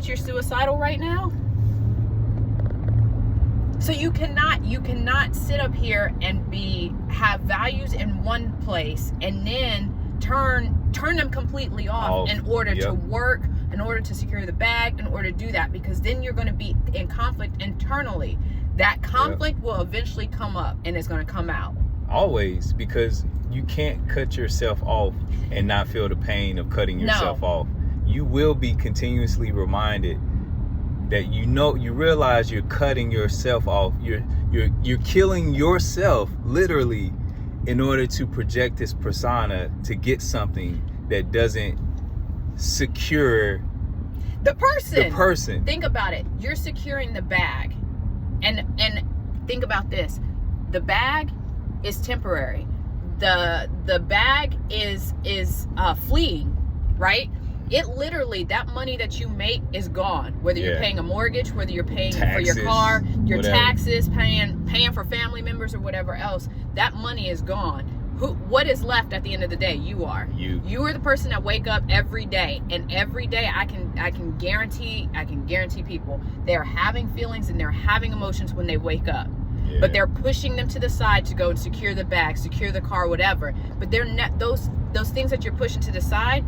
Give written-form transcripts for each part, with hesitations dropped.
you're suicidal right now? So you cannot sit up here and have values in one place and then turn them completely off in order to work, in order to secure the bag, in order to do that, because then you're going to be in conflict internally. That conflict will eventually come up and it's going to come out. Always, because you can't cut yourself off and not feel the pain of cutting yourself off. You will be continuously reminded that you realize you're cutting yourself off. You're killing yourself literally in order to project this persona to get something that doesn't secure the person. Think about it. You're securing the bag. And think about this. The bag is temporary. The bag is fleeting, right? It literally, that money that you make is gone. Whether you're paying a mortgage, whether you're paying taxes, for your car, your taxes, paying for family members or whatever else, that money is gone. What is left at the end of the day? You are. You are the person that wake up every day, and every day I can guarantee people they're having feelings and they're having emotions when they wake up. Yeah. But they're pushing them to the side to go and secure the bag, secure the car, whatever. But they're not those things that you're pushing to the side.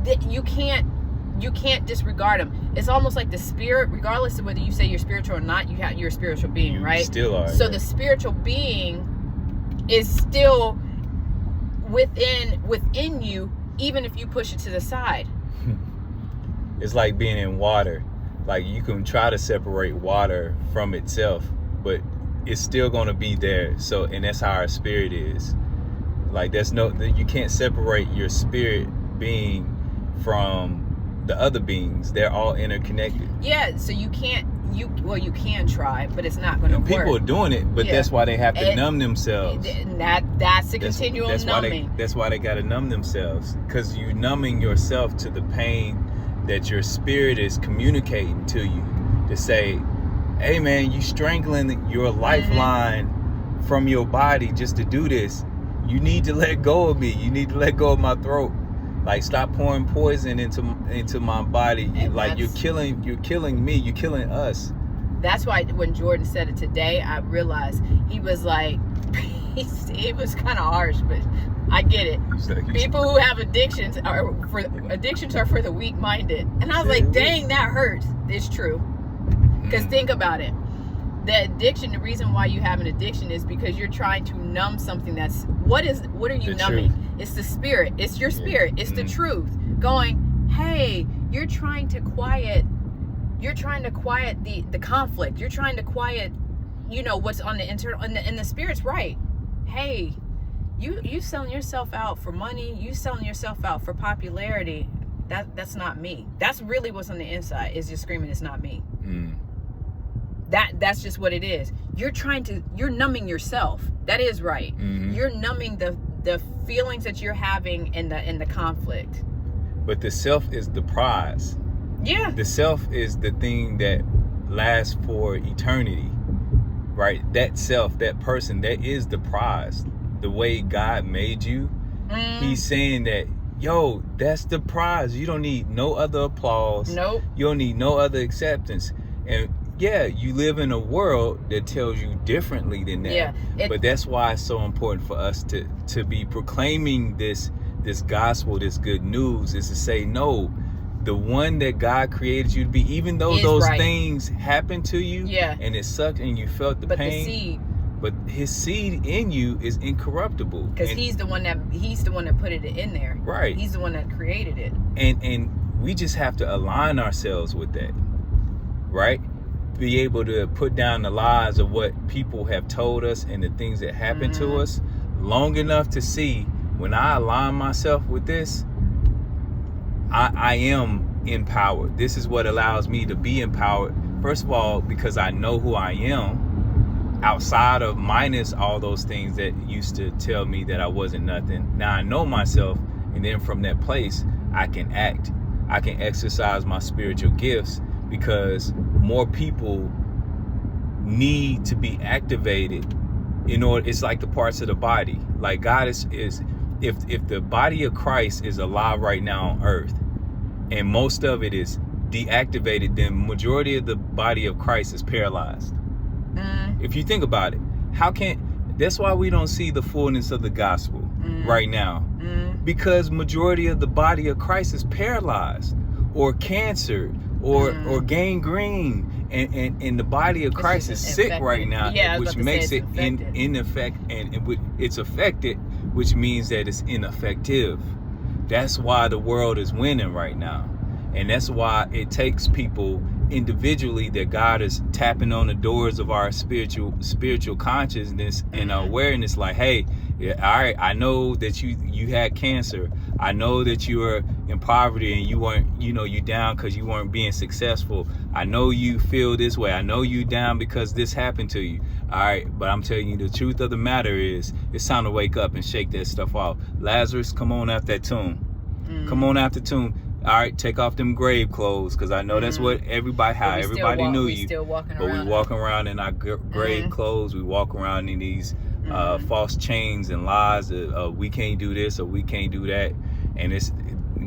That you can't disregard them. It's almost like the spirit, regardless of whether you say you're spiritual or not, you're a spiritual being, right? Still are. So the spiritual being is still within you, even if you push it to the side. It's like being in water. Like, you can try to separate water from itself, but it's still going to be there. So, and that's how our spirit is. Like, you can't separate your spirit being from the other beings. They're all interconnected. Yeah, so you can try, but it's not going to work. People are doing it, but that's why they have to numb themselves. That's a continual numbing. That's why they got to numb themselves, because you're numbing yourself to the pain that your spirit is communicating to you, to say, hey man, you strangling your lifeline from your body just to do this. You need to let go of me. You need to let go of my throat. Like, stop pouring poison into my body. Like, you're killing me. You're killing us. That's why when Jordan said it today, I realized he was like, it was kind of harsh, but I get it. People who have addictions are for the weak-minded. And I was like, dang, that hurts. It's true. Because think about it. The addiction, the reason why you have an addiction is because you're trying to numb something that's, what are you numbing? Truth. It's the spirit. It's your spirit. It's the truth. Going, hey, you're trying to quiet the conflict. You're trying to quiet, what's on the internal, and the spirit's right. Hey, you selling yourself out for money, you selling yourself out for popularity. That's not me. That's really what's on the inside, is just screaming, it's not me. That's just what it is. You're numbing yourself. That is right. You're numbing the feelings that you're having in the conflict. But the self is the prize. Yeah. The self is the thing that lasts for eternity, right? That self, that person, that is the prize. The way God made you, He's saying that, yo, that's the prize. You don't need no other applause. Nope. You don't need no other acceptance. And yeah, you live in a world that tells you differently than that. Yeah, but that's why it's so important for us to be proclaiming this gospel, this good news, is to say, no, the one that God created you to be, even though those things happened to you, and it sucked and you felt the pain, but His seed in you is incorruptible. Because He's the one that put it in there. Right. He's the one that created it. And we just have to align ourselves with that, right? Be able to put down the lies of what people have told us and the things that happen to us long enough to see, when I align myself with this, I am empowered. This is what allows me to be empowered. First of all, because I know who I am, outside of minus all those things that used to tell me that I wasn't nothing. Now I know myself, and then from that place, I can act. I can exercise my spiritual gifts, because more people need to be activated in order. It's like the parts of the body. Like, God is if the body of Christ is alive right now on earth, and most of it is deactivated, then majority of the body of Christ is paralyzed. If you think about it, that's why we don't see the fullness of the gospel right now. Because majority of the body of Christ is paralyzed or cancer or gangrene, and the body of Christ is sick right now, which makes it it's affected, which means that it's ineffective. That's why the world is winning right now. And that's why it takes people individually that God is tapping on the doors of our spiritual consciousness and awareness, like, hey, yeah, all right, I know that you had cancer. I know that you were in poverty and you weren't, you down because you weren't being successful. I know you feel this way. I know you down because this happened to you. All right, but I'm telling you, the truth of the matter is, it's time to wake up and shake that stuff off. Lazarus, come on out that tomb. Come on out the tomb. All right, take off them grave clothes, because I know that's what everybody knew you. But we walking around in our grave clothes. We walk around in these false chains and lies of we can't do this or we can't do that. And it's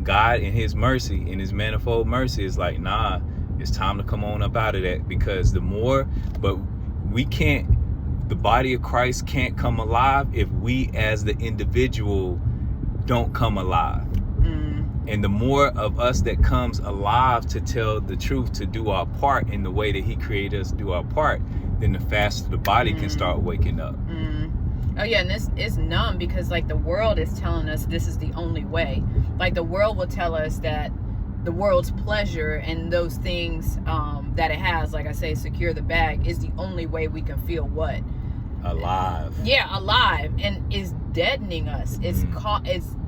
God in his mercy, in his manifold mercy, is like, nah, it's time to come on up out of that. Because the body of Christ can't come alive if we as the individual don't come alive. And the more of us that comes alive to tell the truth, to do our part in the way that he created us to do our part, then the faster the body can start waking up. Oh yeah, and this is numb, because like the world is telling us this is the only way. Like the world will tell us that the world's pleasure and those things that it has, like I say, secure the bag, is the only way we can feel what? Alive. Yeah, alive. And is deadening us. It's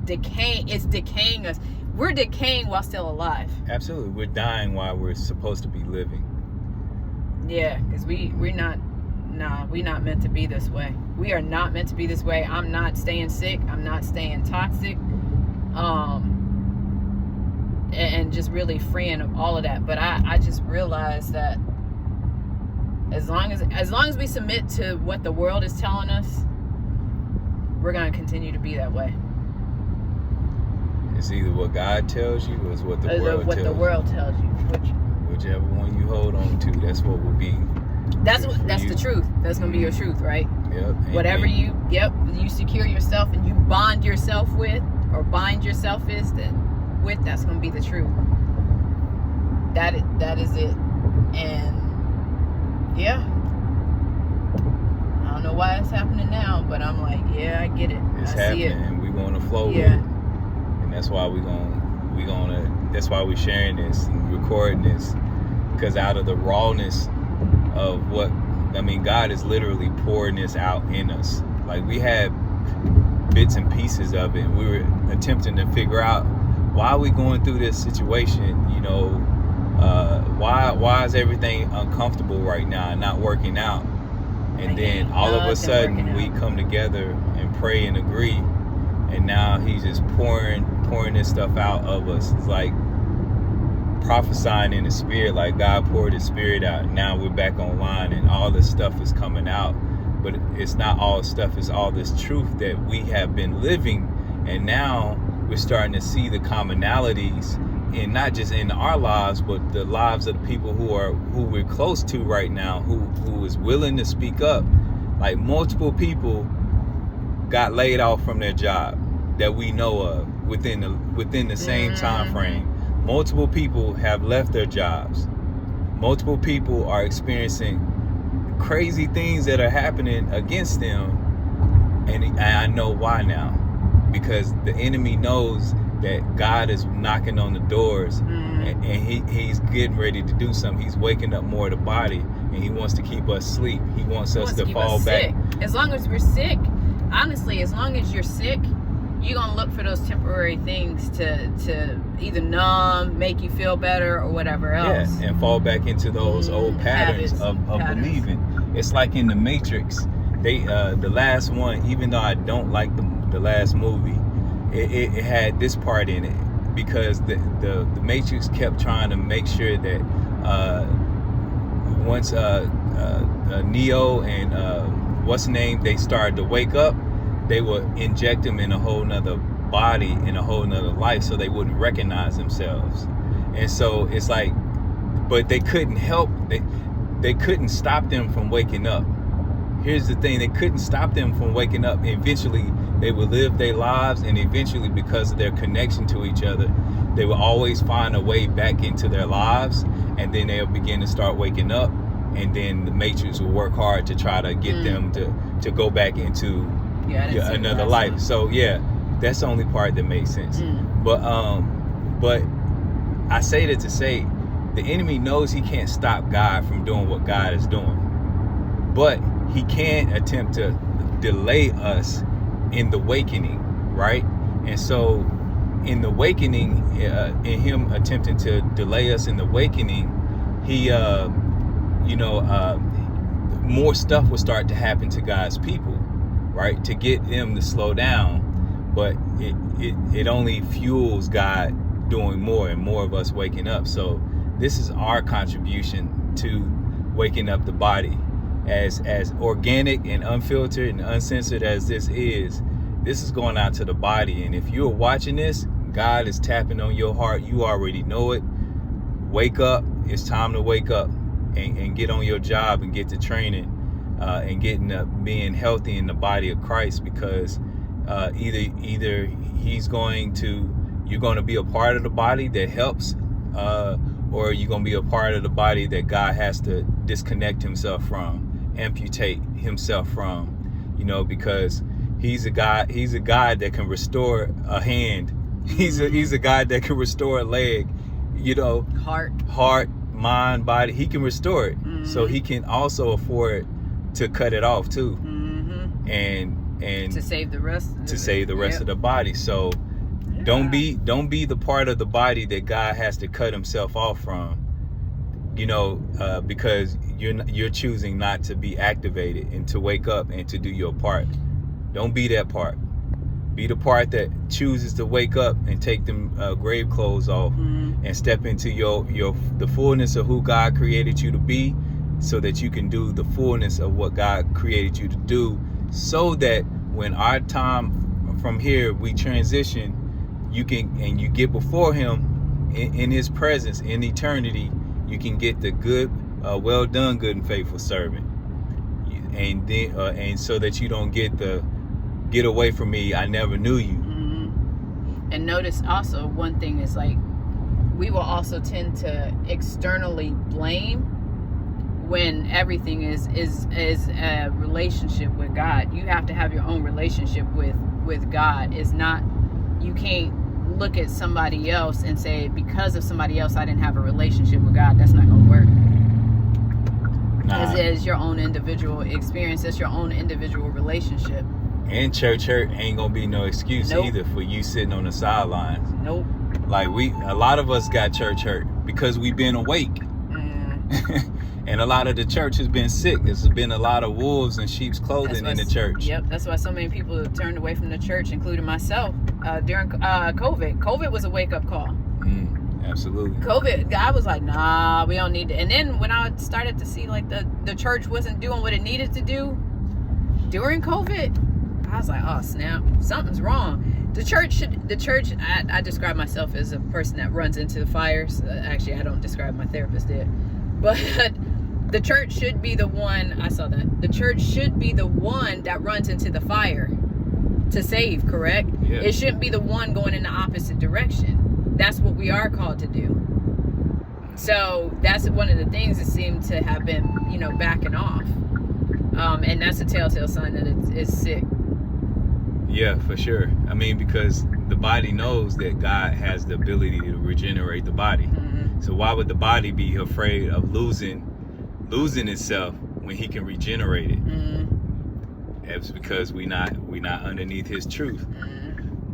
decaying us. We're decaying while still alive. Absolutely. We're dying while we're supposed to be living. Yeah, because we're not meant to be this way. We are not meant to be this way. I'm not staying sick. I'm not staying toxic. And just really freeing of all of that. But I just realized that as long as we submit to what the world is telling us, we're going to continue to be that way. It's either what God tells you or it's what the world tells you. Whichever one you hold on to, that's what will be. That's the truth. That's gonna be your truth, right? Yep. Whatever you secure yourself and you bond yourself with, or bind yourself with, that's gonna be the truth. That is it. And yeah, I don't know why it's happening now, but I'm like, yeah, I get it. It's I happening, see it. and we want to flow with it. And that's why that's why we're sharing this and recording this, because out of the rawness of God is literally pouring this out in us. Like, we had bits and pieces of it, and we were attempting to figure out why are we going through this situation. Why is everything uncomfortable right now and not working out? And then all of a sudden we come together and pray and agree, and now he's just pouring this stuff out of us. It's like prophesying in the spirit, like God poured his spirit out, and now we're back online and all this stuff is coming out. But it's not all stuff, it's all this truth that we have been living, and now we're starting to see the commonalities in not just in our lives, but the lives of the people who we're close to right now, who is willing to speak up. Like, multiple people got laid off from their job that we know of within the same time frame. Multiple people have left their jobs. Multiple people are experiencing crazy things that are happening against them, and I know why now, because the enemy knows that God is knocking on the doors, and he's getting ready to do something. He's waking up more of the body, and he wants to keep us asleep. He wants us to fall back. As long as we're sick, honestly, as long as you're sick, you're gonna look for those temporary things to either numb, make you feel better, or whatever else. Yeah, and fall back into those old patterns of believing. It's like in the Matrix. The last one, even though I don't like the last movie, it had this part in it, because the Matrix kept trying to make sure that once Neo and what's the name, they started to wake up, they would inject them in a whole nother body, in a whole nother life, so they wouldn't recognize themselves. And so it's like but they couldn't help. They couldn't stop them from waking up. Here's the thing: they couldn't stop them from waking up. Eventually, they would live their lives, and eventually, because of their connection to each other, they will always find a way back into their lives, and then they'll begin to start waking up, and then the Matrix will work hard to try to get them to go back into another life. So yeah, that's the only part that makes sense. But I say that to say the enemy knows he can't stop God from doing what God is doing, but he can attempt to delay us in the awakening, right? And so in the awakening, in him attempting to delay us in the awakening, he more stuff will start to happen to God's people, right, to get them to slow down. But it only fuels God doing more and more of us waking up. So this is our contribution to waking up the body. As organic and unfiltered and uncensored as this is going out to the body. And if you're watching this, God is tapping on your heart. You already know it. Wake up. It's time to wake up and get on your job and get to training and getting being healthy in the body of Christ, because either you're going to be a part of the body that helps, or you're going to be a part of the body that God has to disconnect himself from, amputate himself from, because he's a God that can restore a hand. He's a God that can restore a leg, heart, mind, body. He can restore it. So he can also afford to cut it off too. And to save the rest of the body. So don't be the part of the body that God has to cut himself off from, because you're choosing not to be activated and to wake up and to do your part. Don't be that part. Be the part that chooses to wake up and take them grave clothes off and step into the fullness of who God created you to be, so that you can do the fullness of what God created you to do, so that when our time from here we transition, you get before him in his presence in eternity. You can get the good, well done, good and faithful servant, and then and so that you don't get away from me, I never knew you. And notice also one thing is, like, we will also tend to externally blame when everything is a relationship with God. You have to have your own relationship with God. It's not, you can't look at somebody else and say, because of somebody else I didn't have a relationship with God. That's not gonna work. Because it is your own individual experience. It's your own individual relationship. And church hurt ain't gonna be no excuse either for you sitting on the sidelines. Nope. Like a lot of us got church hurt because we've been awake. And a lot of the church has been sick. There's been a lot of wolves in sheep's clothing in the church. Yep, that's why so many people have turned away from the church, including myself, during COVID. COVID was a wake-up call. Absolutely. COVID, I was like, nah, we don't need to. And then when I started to see, like, the church wasn't doing what it needed to do during COVID, I was like, oh, snap, something's wrong. The church, I describe myself as a person that runs into the fires. Actually, I don't describe, my therapist did. But the church should be the one, I saw that. The church should be the one that runs into the fire to save, correct? Yeah. It shouldn't be the one going in the opposite direction. That's what we are called to do. So that's one of the things that seem to have been, backing off. And that's a telltale sign that it's sick. Yeah, for sure. I mean, because the body knows that God has the ability to regenerate the body. So why would the body be afraid of losing itself when he can regenerate it? That's because we not underneath his truth.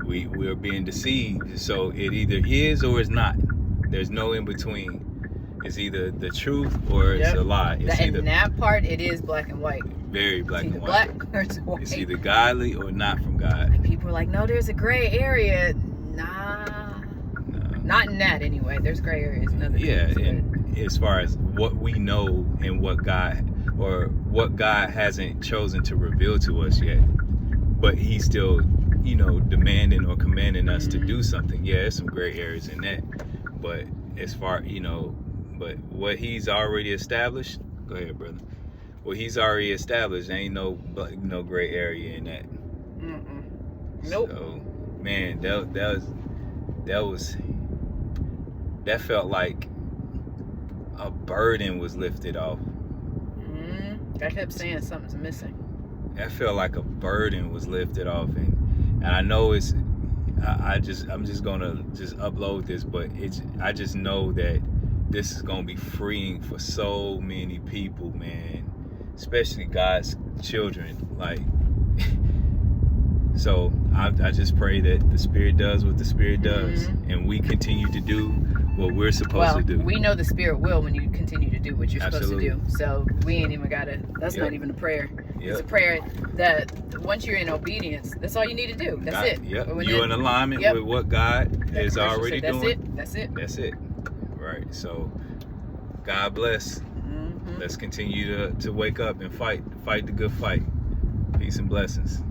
We're being deceived. So it either is or is not. There's no in between. It's either the truth or it's a lie. In that part, it is black and white. Very black and white. Black or it's white. It's either godly or not from God. And people are like, no, there's a gray area. Nah. Not in that anyway. There's gray areas in other things. And as far as what we know and what God hasn't chosen to reveal to us yet, but he's still, demanding or commanding us to do something. Yeah, there's some gray areas in that. But as far, But what he's already established, go ahead, brother. What he's already established, ain't no gray area in that. Nope. So, man, that felt like a burden was lifted off. I kept saying something's missing. That felt like a burden was lifted off, and I know it's. I'm just gonna upload this, but I just know that this is gonna be freeing for so many people, man, especially God's children. Like, so I just pray that the Spirit does what the Spirit does, and we continue to do what we're supposed to do. We know the Spirit will when you continue to do what you're Absolutely. supposed to do. So we ain't even gotta. That's not even a prayer. It's a prayer that once you're in obedience, that's all you need to do. That's it. You're in alignment with what God is already doing. That's it. That's it. Right. So, God bless. Let's continue to wake up and fight the good fight. Peace and blessings.